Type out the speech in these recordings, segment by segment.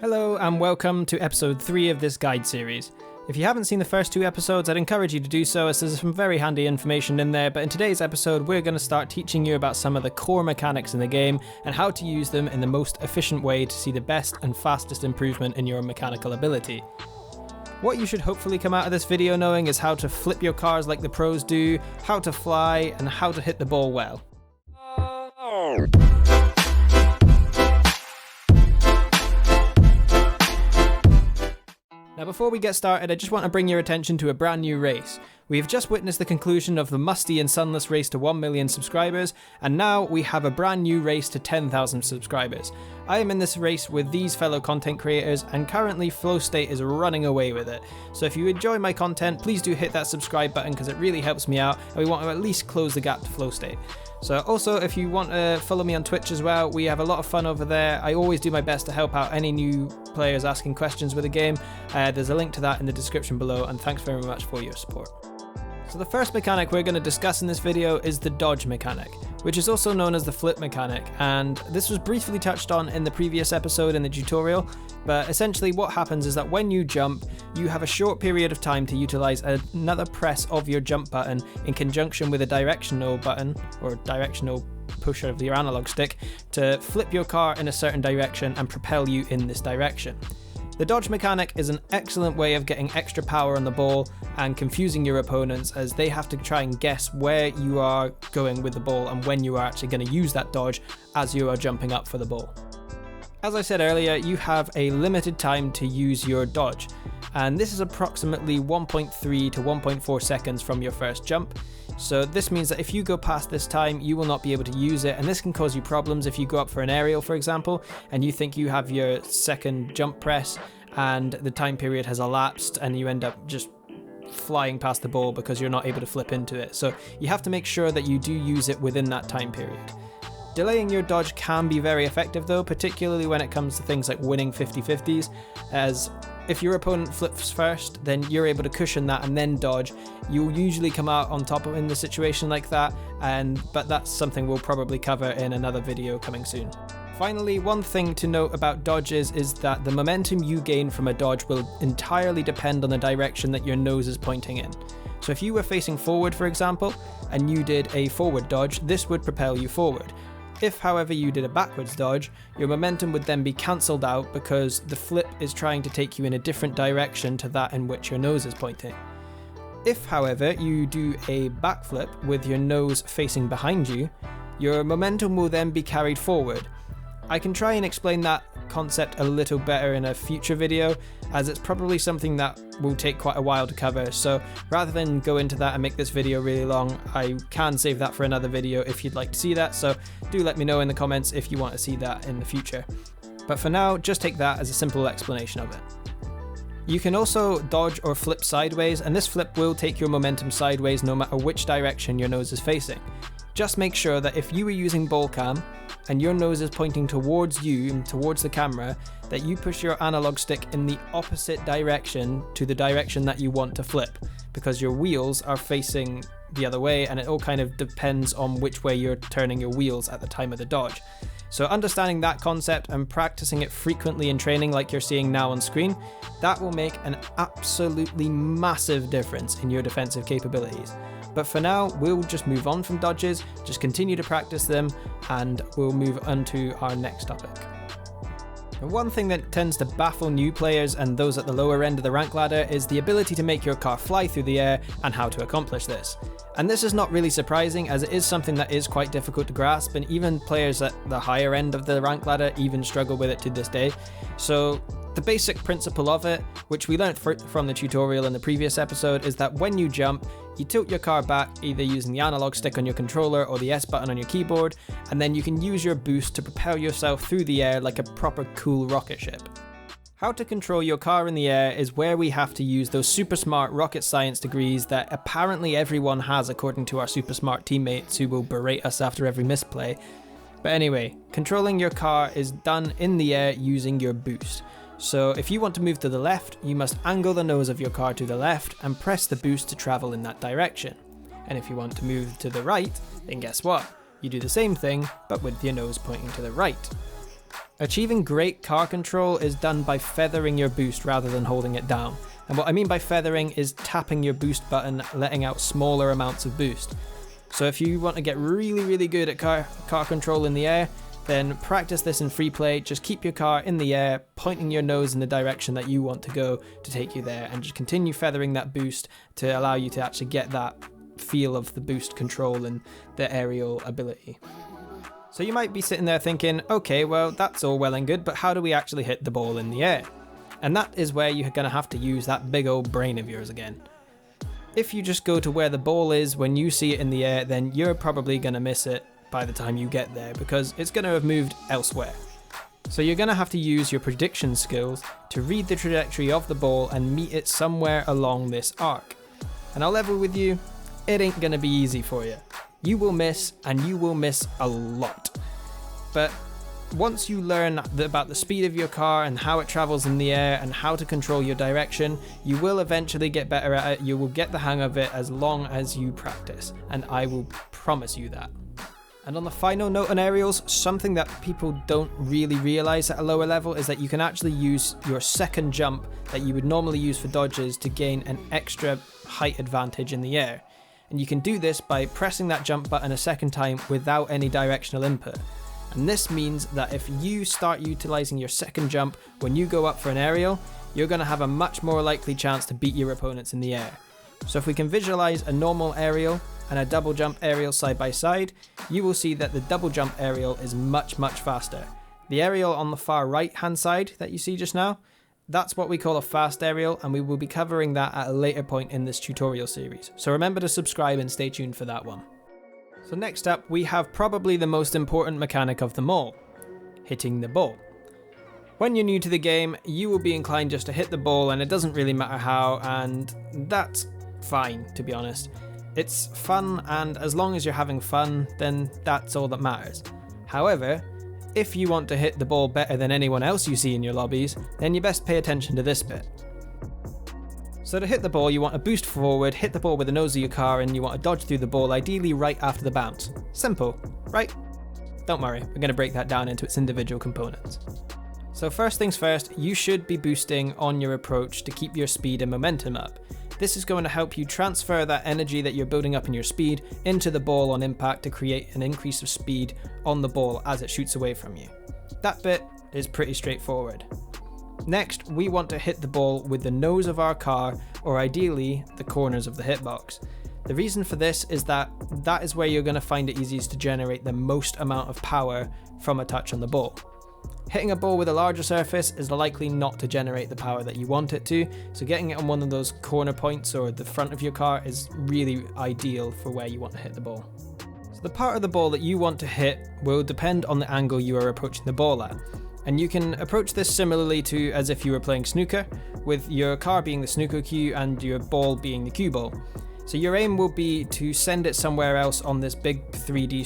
Hello and welcome to episode 3 of this guide series. If you haven't seen the first 2 episodes, I'd encourage you to do so as there's some very handy information in there, but in today's episode we're going to start teaching you about some of the core mechanics in the game and how to use them in the most efficient way to see the best and fastest improvement in your mechanical ability. What you should hopefully come out of this video knowing is how to flip your cars like the pros do, how to fly, and how to hit the ball well. Now before we get started, I just want to bring your attention to a brand new race. We have just witnessed the conclusion of the musty and sunless race to 1 million subscribers, and now we have a brand new race to 10,000 subscribers. I am in this race with these fellow content creators, and currently Flow State is running away with it. So if you enjoy my content, please do hit that subscribe button because it really helps me out, and we want to at least close the gap to Flow State. So also, if you want to follow me on Twitch as well, we have a lot of fun over there. I always do my best to help out any new players asking questions with the game. There's a link to that in the description below, and thanks very much for your support. So the first mechanic we're going to discuss in this video is the dodge mechanic, which is also known as the flip mechanic, and this was briefly touched on in the previous episode in the tutorial, but essentially what happens is that when you jump, you have a short period of time to utilize another press of your jump button in conjunction with a directional button, or directional pusher of your analog stick, to flip your car in a certain direction and propel you in this direction. The dodge mechanic is an excellent way of getting extra power on the ball and confusing your opponents as they have to try and guess where you are going with the ball and when you are actually going to use that dodge as you are jumping up for the ball. As I said earlier, you have a limited time to use your dodge, and this is approximately 1.3 to 1.4 seconds from your first jump. So this means that if you go past this time, you will not be able to use it, and this can cause you problems if you go up for an aerial, for example, and you think you have your second jump press and the time period has elapsed and you end up just flying past the ball because you're not able to flip into it. So you have to make sure that you do use it within that time period. Delaying your dodge can be very effective though, particularly when it comes to things like winning 50-50s, as if your opponent flips first, then you're able to cushion that and then dodge. You'll usually come out on top in the situation like that, but that's something we'll probably cover in another video coming soon. Finally, one thing to note about dodges is that the momentum you gain from a dodge will entirely depend on the direction that your nose is pointing in. So if you were facing forward, for example, and you did a forward dodge, this would propel you forward. If, however, you did a backwards dodge, your momentum would then be cancelled out because the flip is trying to take you in a different direction to that in which your nose is pointing. If, however, you do a backflip with your nose facing behind you, your momentum will then be carried forward. I can try and explain that concept a little better in a future video, as it's probably something that will take quite a while to cover, so rather than go into that and make this video really long, I can save that for another video if you'd like to see that, so do let me know in the comments if you want to see that in the future. But for now, just take that as a simple explanation of it. You can also dodge or flip sideways, and this flip will take your momentum sideways no matter which direction your nose is facing. Just make sure that if you were using ball cam and your nose is pointing towards you and towards the camera, that you push your analog stick in the opposite direction to the direction that you want to flip, because your wheels are facing the other way and it all kind of depends on which way you're turning your wheels at the time of the dodge. So understanding that concept and practicing it frequently in training like you're seeing now on screen, that will make an absolutely massive difference in your defensive capabilities. But for now, we'll just move on from dodges, just continue to practice them, and we'll move on to our next topic. And one thing that tends to baffle new players and those at the lower end of the rank ladder is the ability to make your car fly through the air and how to accomplish this. And this is not really surprising, as it is something that is quite difficult to grasp, and even players at the higher end of the rank ladder even struggle with it to this day. So the basic principle of it, which we learned from the tutorial in the previous episode, is that when you jump, you tilt your car back either using the analog stick on your controller or the S button on your keyboard, and then you can use your boost to propel yourself through the air like a proper cool rocket ship. How to control your car in the air is where we have to use those super smart rocket science degrees that apparently everyone has according to our super smart teammates who will berate us after every misplay. But anyway, controlling your car is done in the air using your boost. So if you want to move to the left, you must angle the nose of your car to the left and press the boost to travel in that direction. And if you want to move to the right, then guess what? You do the same thing, but with your nose pointing to the right. Achieving great car control is done by feathering your boost rather than holding it down. And what I mean by feathering is tapping your boost button, letting out smaller amounts of boost. So if you want to get really good at car control in the air, then practice this in free play. Just keep your car in the air, pointing your nose in the direction that you want to go to take you there, and just continue feathering that boost to allow you to actually get that feel of the boost control and the aerial ability. So you might be sitting there thinking, okay, well, that's all well and good, but how do we actually hit the ball in the air? And that is where you're going to have to use that big old brain of yours again. If you just go to where the ball is when you see it in the air, then you're probably going to miss it by the time you get there because it's going to have moved elsewhere. So you're going to have to use your prediction skills to read the trajectory of the ball and meet it somewhere along this arc. And I'll level with you, it ain't going to be easy for you. You will miss, and you will miss a lot. But once you learn about the speed of your car and how it travels in the air and how to control your direction, you will eventually get better at it. You will get the hang of it as long as you practice, and I will promise you that. And on the final note on aerials, something that people don't really realize at a lower level is that you can actually use your second jump that you would normally use for dodges to gain an extra height advantage in the air. And you can do this by pressing that jump button a second time without any directional input. And this means that if you start utilizing your second jump when you go up for an aerial, you're going to have a much more likely chance to beat your opponents in the air. So if we can visualize a normal aerial and a double jump aerial side by side, you will see that the double jump aerial is much faster. The aerial on the far right hand side that you see just now, that's what we call a fast aerial, and we will be covering that at a later point in this tutorial series. So remember to subscribe and stay tuned for that one. So next up, we have probably the most important mechanic of them all, hitting the ball. When you're new to the game, you will be inclined just to hit the ball and it doesn't really matter how, and that's fine, to be honest. It's fun, and as long as you're having fun, then that's all that matters. However, if you want to hit the ball better than anyone else you see in your lobbies, then you best pay attention to this bit. So to hit the ball, you want to boost forward, hit the ball with the nose of your car, and you want to dodge through the ball, ideally right after the bounce. Simple, right? Don't worry, we're going to break that down into its individual components. So first things first, you should be boosting on your approach to keep your speed and momentum up. This is going to help you transfer that energy that you're building up in your speed into the ball on impact to create an increase of speed on the ball as it shoots away from you. That bit is pretty straightforward. Next, we want to hit the ball with the nose of our car, or ideally the corners of the hitbox. The reason for this is that is where you're going to find it easiest to generate the most amount of power from a touch on the ball. Hitting a ball with a larger surface is likely not to generate the power that you want it to, so getting it on one of those corner points or the front of your car is really ideal for where you want to hit the ball. So the part of the ball that you want to hit will depend on the angle you are approaching the ball at. And you can approach this similarly to as if you were playing snooker, with your car being the snooker cue and your ball being the cue ball. So your aim will be to send it somewhere else on this big 3D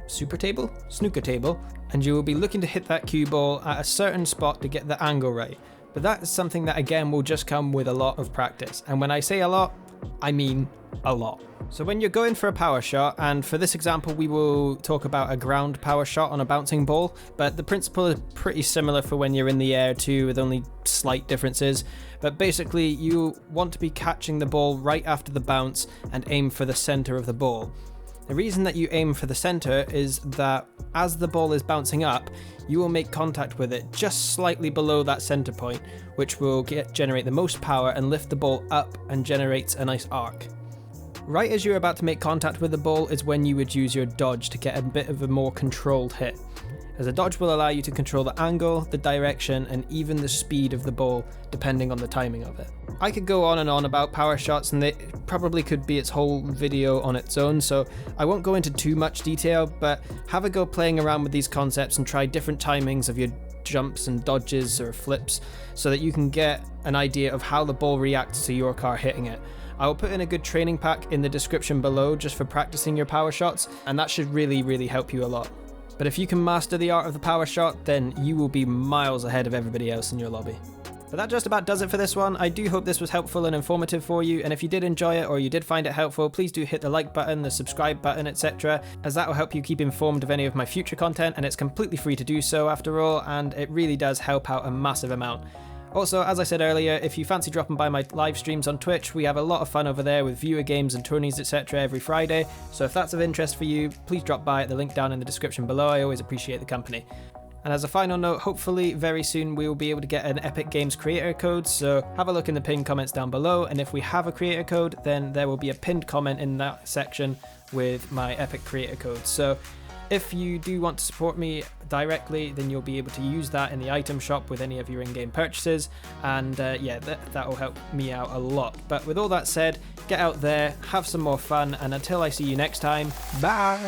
snooker table, and you will be looking to hit that cue ball at a certain spot to get the angle right. But that is something that again will just come with a lot of practice. And when I say a lot, I mean a lot. So when you're going for a power shot, and for this example we will talk about a ground power shot on a bouncing ball, but the principle is pretty similar for when you're in the air too, with only slight differences. But basically you want to be catching the ball right after the bounce and aim for the center of the ball. The reason that you aim for the center is that as the ball is bouncing up, you will make contact with it just slightly below that center point, which will generate the most power and lift the ball up and generates a nice arc. Right as you're about to make contact with the ball is when you would use your dodge to get a bit of a more controlled hit, as a dodge will allow you to control the angle, the direction, and even the speed of the ball, depending on the timing of it. I could go on and on about power shots, and it probably could be its whole video on its own, so I won't go into too much detail, but have a go playing around with these concepts and try different timings of your jumps and dodges or flips, so that you can get an idea of how the ball reacts to your car hitting it. I will put in a good training pack in the description below just for practicing your power shots, and that should really help you a lot. But if you can master the art of the power shot, then you will be miles ahead of everybody else in your lobby. But that just about does it for this one. I do hope this was helpful and informative for you, and if you did enjoy it or you did find it helpful, please do hit the like button, the subscribe button, etc., as that will help you keep informed of any of my future content, and it's completely free to do so after all, and it really does help out a massive amount. Also, as I said earlier, if you fancy dropping by my live streams on Twitch, we have a lot of fun over there with viewer games and tourneys, etc. every Friday, so if that's of interest for you, please drop by at the link down in the description below. I always appreciate the company. And as a final note, hopefully very soon we will be able to get an Epic Games creator code, so have a look in the pinned comments down below, and if we have a creator code, then there will be a pinned comment in that section with my Epic creator code. So if you do want to support me directly, then you'll be able to use that in the item shop with any of your in-game purchases, and yeah, that will help me out a lot. But with all that said, get out there, have some more fun, and until I see you next time, bye!